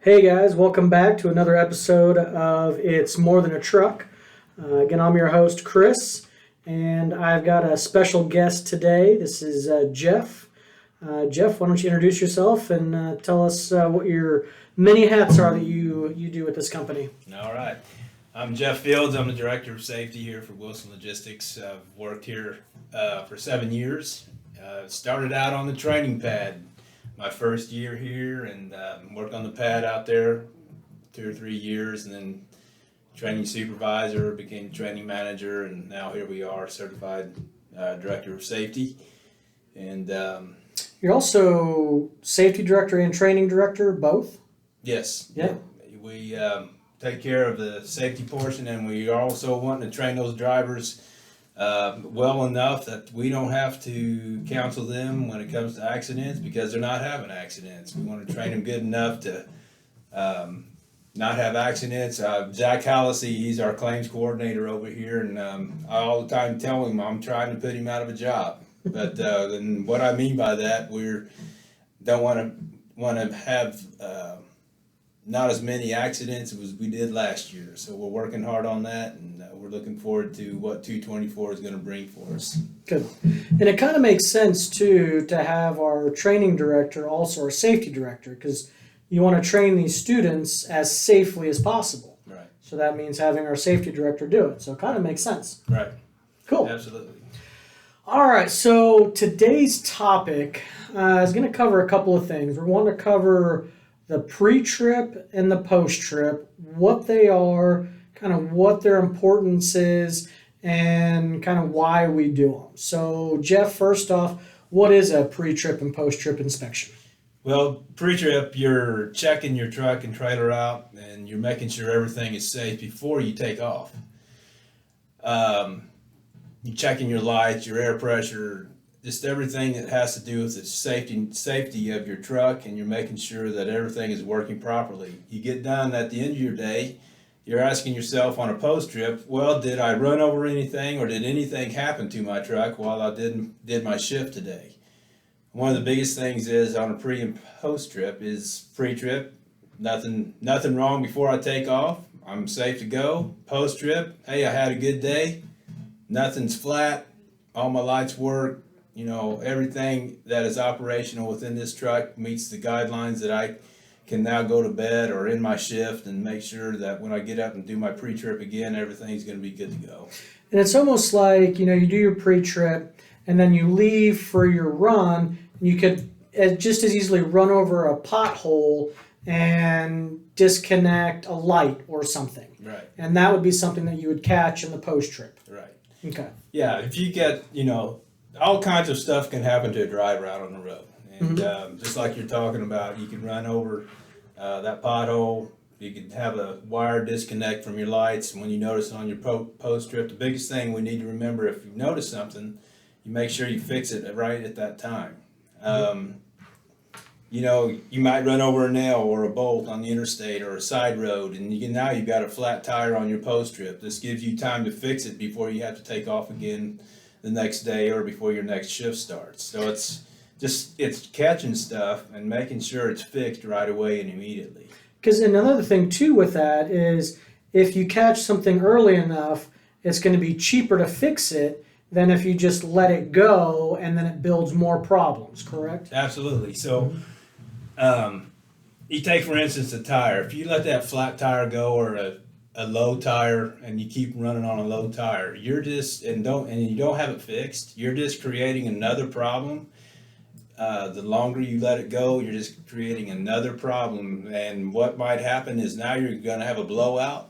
Hey guys, welcome back to another episode of It's More Than a Truck. Again, I'm your host, Chris, and I've got a special guest today. This is Jeff. Jeff, why don't you introduce yourself and tell us what your many hats are that you do with this company? All right. I'm Jeff Fields. I'm the Director of Safety here for Wilson Logistics. I've worked here for 7 years. Started out on the training pad my first year here and worked on the pad out there 2 or 3 years, and then training supervisor, became training manager, and now here we are, certified Director of Safety. And You're also safety director and training director, both? yes, Yeah. we take care of the safety portion, and we are also wanting to train those drivers well enough that we don't have to counsel them when it comes to accidents because they're not having accidents. We want to train them good enough to not have accidents. Zach Hallisey, he's our claims coordinator over here, and I all the time tell him I'm trying to put him out of a job. But then what I mean by that, don't want to have not as many accidents as we did last year. So we're working hard on that, and we're looking forward to what 224 is going to bring for us. Good. And it kind of makes sense, too, to have our training director also our safety director, because you want to train these students as safely as possible. Right. So that means having our safety director do it. So it kind of makes sense. Right. Cool. Absolutely. All right. So today's topic is going to cover a couple of things. We're going to cover the pre-trip and the post-trip, what they are, kind of what their importance is, and kind of why we do them. So, Jeff, first off, what is a pre-trip and post-trip inspection? Well, pre-trip, you're checking your truck and trailer out, and you're making sure everything is safe before you take off. You're checking your lights, your air pressure, just everything that has to do with the safety of your truck, and you're making sure that everything is working properly. You get done at the end of your day, you're asking yourself on a post trip, well, did I run over anything, or did anything happen to my truck while I did my shift today? One of the biggest things is on a pre and post trip is pre-trip, nothing wrong before I take off, I'm safe to go. Post trip, hey, I had a good day, nothing's flat, all my lights work. You know, everything that is operational within this truck meets the guidelines that I can now go to bed or in my shift and make sure that when I get up and do my pre-trip again, everything's going to be good to go. And it's almost like, you do your pre-trip and then you leave for your run, and you could just as easily run over a pothole and disconnect a light or something. Right. And that would be something that you would catch in the post-trip. Right. Okay. Yeah, if you get, all kinds of stuff can happen to a driver out on the road. And just like you're talking about, you can run over that pothole. You can have a wire disconnect from your lights. When you notice on your post trip, the biggest thing we need to remember, if you notice something, you make sure you fix it right at that time. You might run over a nail or a bolt on the interstate or a side road, and now you've got a flat tire on your post trip. This gives you time to fix it before you have to take off again the next day or before your next shift starts. So it's catching stuff and making sure it's fixed right away and immediately. Because another thing too with that is if you catch something early enough, it's going to be cheaper to fix it than if you just let it go and then it builds more problems, correct? Absolutely. So you take, for instance, a tire. If you let that flat tire go or a low tire and you keep running on a low tire, and you don't have it fixed, you're just creating another problem. The longer you let it go, you're just creating another problem, and what might happen is now you're going to have a blowout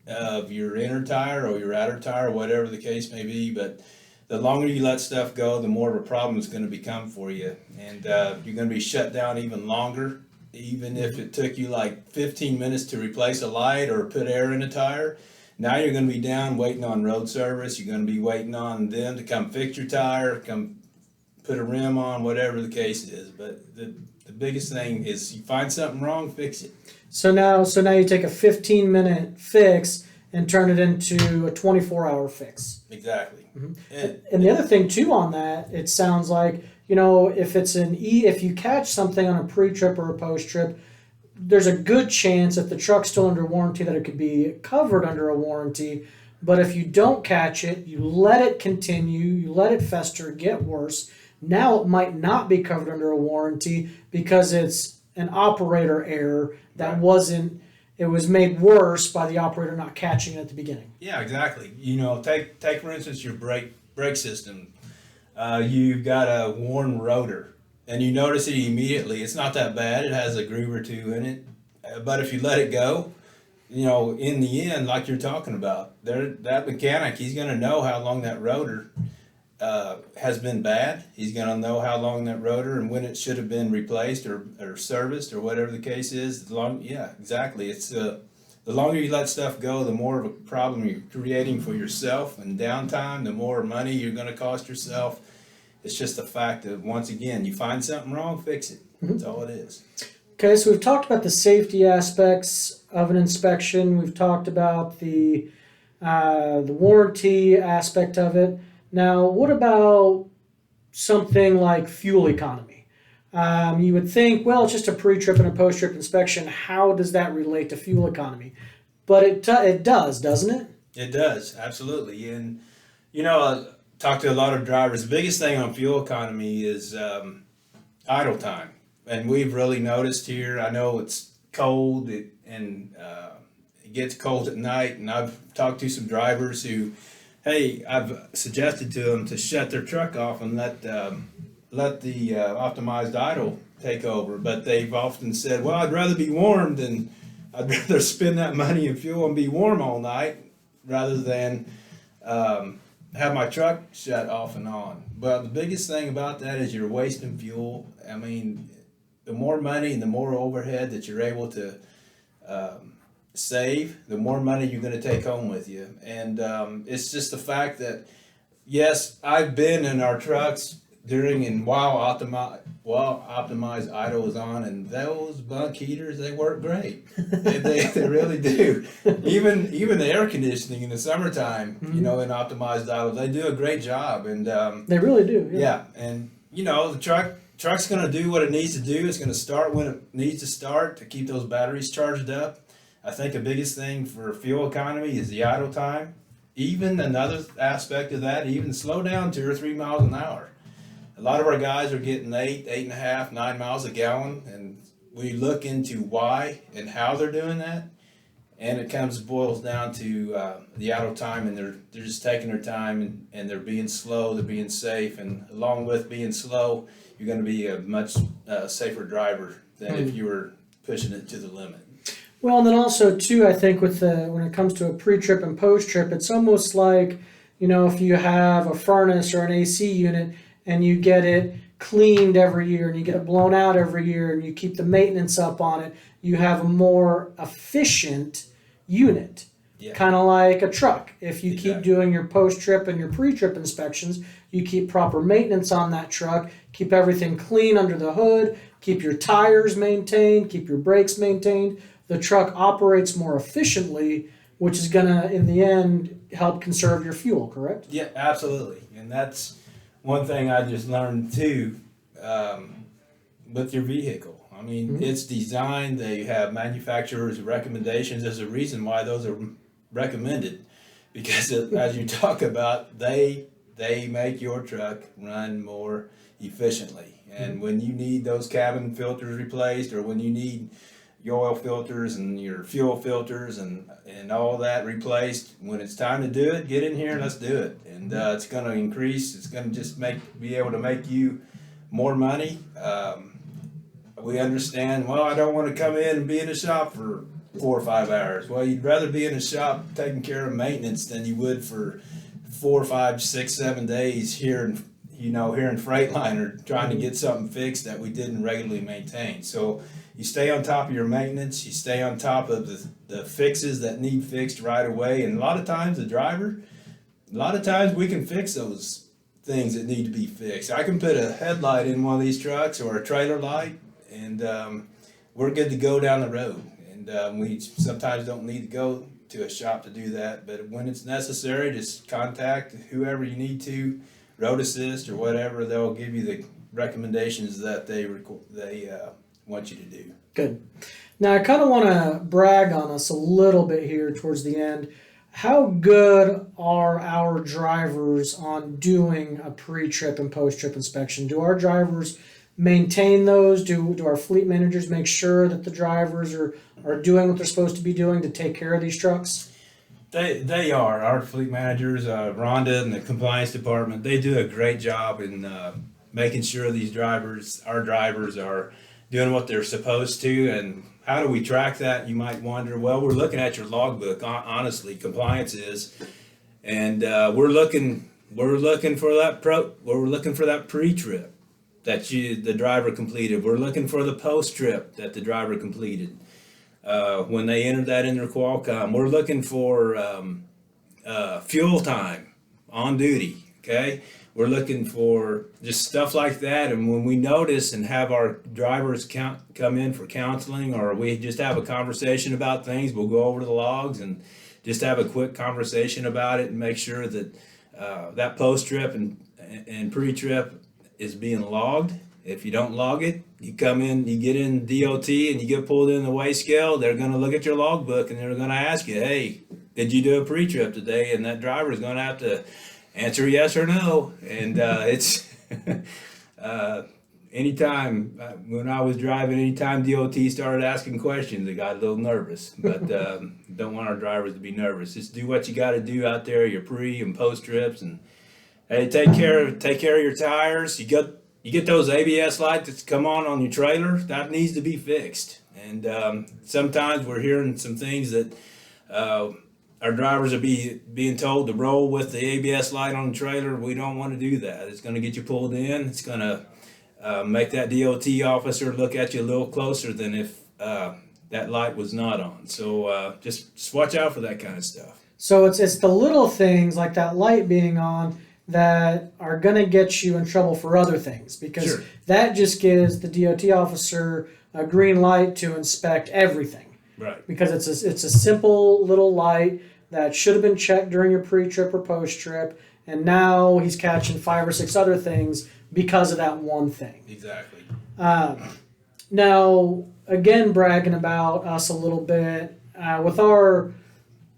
of your inner tire or your outer tire, whatever the case may be. But the longer you let stuff go, the more of a problem it's going to become for you, and you're going to be shut down even longer. Even if it took you like 15 minutes to replace a light or put air in a tire, now you're going to be down waiting on road service. You're going to be waiting on them to come fix your tire, come put a rim on, whatever the case is. But the biggest thing is you find something wrong, fix it. So now you take a 15-minute fix and turn it into a 24-hour fix. Exactly. Mm-hmm. And the other thing too on that, it sounds like, if it's if you catch something on a pre-trip or a post-trip, there's a good chance if the truck's still under warranty that it could be covered under a warranty. But if you don't catch it, you let it continue, you let it fester, get worse. Now it might not be covered under a warranty because it's an operator error that Right. wasn't. It was made worse by the operator not catching it at the beginning. Yeah, exactly. Take for instance your brake system. You've got a worn rotor, and you notice it immediately. It's not that bad. It has a groove or two in it, but if you let it go, in the end, like you're talking about, that mechanic, he's going to know how long that rotor has been bad. He's going to know how long that rotor and when it should have been replaced or serviced or whatever the case is. Yeah, exactly. It's the longer you let stuff go, the more of a problem you're creating for yourself and downtime, the more money you're going to cost yourself. It's just the fact that, once again, you find something wrong, fix it. That's all it is. Okay, so we've talked about the safety aspects of an inspection. We've talked about the warranty aspect of it. Now, what about something like fuel economy? You would think, well, it's just a pre-trip and a post-trip inspection. How does that relate to fuel economy? But it does, doesn't it? It does, absolutely. And, I talk to a lot of drivers. The biggest thing on fuel economy is idle time. And we've really noticed here, I know it's cold and it gets cold at night. And I've talked to some drivers who, hey, I've suggested to them to shut their truck off and let the optimized idle take over. But they've often said, well, I'd rather be warm than I'd rather spend that money in fuel and be warm all night rather than have my truck shut off and on. But the biggest thing about that is you're wasting fuel. I mean, the more money and the more overhead that you're able to save, the more money you're going to take home with you. And it's just the fact that, yes, I've been in our trucks during and while optimized idle is on, and those bunk heaters, they work great. They really do. Even the air conditioning in the summertime, in optimized idle, they do a great job. And They really do. yeah, and the truck's going to do what it needs to do. It's going to start when it needs to start to keep those batteries charged up. I think the biggest thing for fuel economy is the idle time. Even another aspect of that, even slow down 2 or 3 miles an hour. A lot of our guys are getting 8.5, 9 miles a gallon, and we look into why and how they're doing that, and it boils down to the idle time, and they're just taking their time and they're being slow, they're being safe, and along with being slow, you're going to be a much safer driver than if you were pushing it to the limit. Well, and then also too, I think when it comes to a pre-trip and post-trip, it's almost like, if you have a furnace or an AC unit and you get it cleaned every year and you get it blown out every year and you keep the maintenance up on it, you have a more efficient unit. Yeah. Kind of like a truck. If you keep Exactly. doing your post-trip and your pre-trip inspections, you keep proper maintenance on that truck, keep everything clean under the hood, keep your tires maintained, keep your brakes maintained, the truck operates more efficiently, which is going to, in the end, help conserve your fuel, correct? Yeah, absolutely. And that's one thing I just learned too, with your vehicle. I mean, it's designed, they have manufacturers' recommendations. There's a reason why those are recommended, because as you talk about, they make your truck run more efficiently. And when you need those cabin filters replaced, or when you need your oil filters and your fuel filters and all that replaced, when it's time to do it, get in here and let's do it. And it's going to increase, it's going to just be able to make you more money. We understand, well, I don't want to come in and be in the shop for 4 or 5 hours. Well, you'd rather be in the shop taking care of maintenance than you would for 4, 5, 6, 7 days here in Freightliner trying to get something fixed that we didn't regularly maintain. So you stay on top of your maintenance, you stay on top of the fixes that need fixed right away. And a lot of times we can fix those things that need to be fixed. I can put a headlight in one of these trucks or a trailer light, and we're good to go down the road. And we sometimes don't need to go to a shop to do that, but when it's necessary, just contact whoever you need to, Road Assist or whatever. They'll give you the recommendations that they want you to do. Good. Now, I kind of want to brag on us a little bit here towards the end. How good are our drivers on doing a pre-trip and post-trip inspection? Do our drivers maintain those? Do our fleet managers make sure that the drivers are doing what they're supposed to be doing to take care of these trucks? They are our fleet managers, Rhonda and the compliance department. They do a great job in making sure our drivers, are doing what they're supposed to. And how do we track that? You might wonder. Well, we're looking at your logbook. Honestly, compliance is, and we're looking for that pre-trip that the driver completed. We're looking for the post-trip that the driver completed. When they entered that in their Qualcomm, we're looking for fuel time on duty. Okay, we're looking for just stuff like that. And when we notice and have our drivers come in for counseling, or we just have a conversation about things, we'll go over the logs and just have a quick conversation about it and make sure that that post trip and pre trip is being logged. If you don't log it, you come in, you get in DOT and you get pulled in the weigh scale, they're going to look at your logbook and they're going to ask you, hey, did you do a pre-trip today? And that driver is going to have to answer yes or no. And it's anytime when I was driving, anytime DOT started asking questions, I got a little nervous. But don't want our drivers to be nervous. Just do what you got to do out there, your pre and post trips, and hey, take care of your tires. You get those ABS lights that come on your trailer, that needs to be fixed. And sometimes we're hearing some things that our drivers are being told to roll with the ABS light on the trailer. We don't want to do that. It's going to get you pulled in. It's going to make that DOT officer look at you a little closer than if that light was not on. So just watch out for that kind of stuff. So it's the little things like that light being on that are going to get you in trouble for other things, because Sure. that just gives the DOT officer a green light to inspect everything. Right. Because it's a simple little light that should have been checked during your pre-trip or post-trip, and now he's catching 5 or 6 other things because of that one thing. Exactly. Now, again, bragging about us a little bit with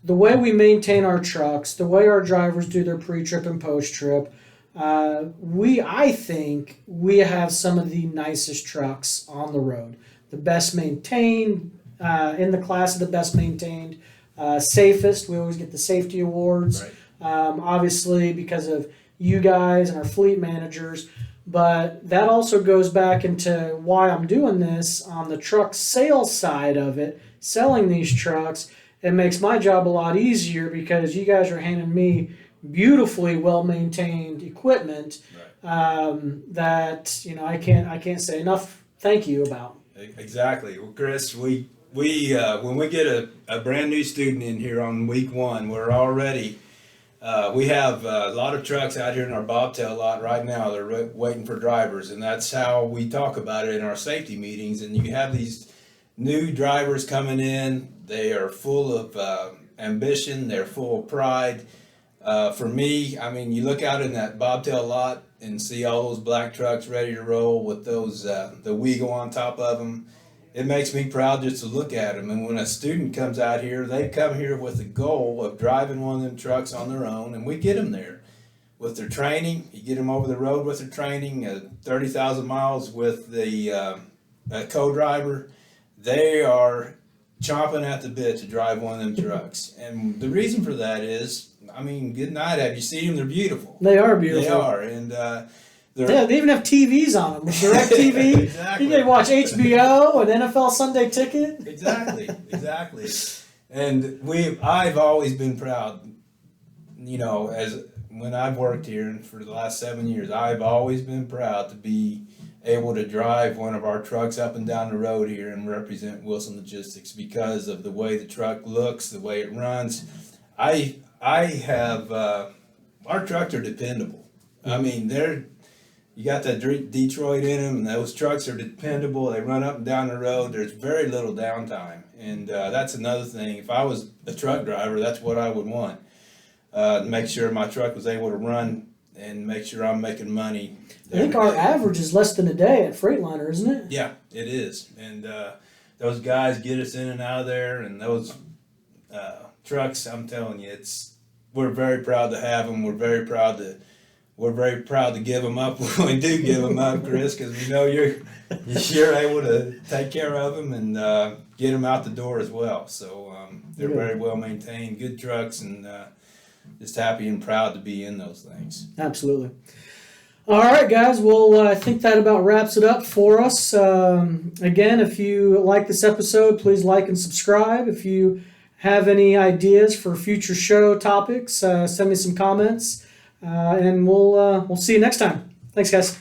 the way we maintain our trucks, the way our drivers do their pre-trip and post-trip, I think we have some of the nicest trucks on the road. The best maintained, in the class of the best maintained, safest. We always get the safety awards, Right. Obviously because of you guys and our fleet managers. But that also goes back into why I'm doing this on the truck sales side of it, selling these trucks. It makes my job a lot easier because you guys are handing me beautifully well-maintained equipment that I can't say enough thank you about. Exactly. Well, Chris, we when we get a brand new student in here on week 1, we're already we have a lot of trucks out here in our bobtail lot right now. They're waiting for drivers, and that's how we talk about it in our safety meetings. And you have these new drivers coming in. They are full of ambition. They're full of pride. For me, I mean, you look out in that bobtail lot and see all those black trucks ready to roll with those the Weagle on top of them. It makes me proud just to look at them. And when a student comes out here, they come here with the goal of driving one of them trucks on their own, and we get them there with their training. You get them over the road with their training, 30,000 miles with the co-driver. They are chomping at the bit to drive one of them trucks. And the reason for that is, I mean, good night. Have you seen them? They're beautiful. They are beautiful. They are. And they even have TVs on them. Direct TV. Exactly. You can watch HBO, an NFL Sunday Ticket. Exactly. And I've always been proud, as when I've worked here and for the last 7 years, I've always been proud to be able to drive one of our trucks up and down the road here and represent Wilson Logistics because of the way the truck looks, the way it runs. I have our trucks are dependable. I mean, you got that Detroit in them, and those trucks are dependable. They run up and down the road. There's very little downtime, and that's another thing. If I was a truck driver, that's what I would want. To make sure my truck was able to run and make sure I'm making money. I think our average is less than a day at Freightliner, isn't it? Yeah, it is. And those guys get us in and out of there, and those trucks. I'm telling you, we're very proud to have them. We're very proud to give them up when we do give them up, Chris, because we know you're able to take care of them and get them out the door as well. So they're very well maintained, good trucks, and just happy and proud to be in those things. Absolutely. All right, guys. Well, I think that about wraps it up for us. Again, if you like this episode, please like and subscribe. If you have any ideas for future show topics, send me some comments, and we'll see you next time. Thanks, guys.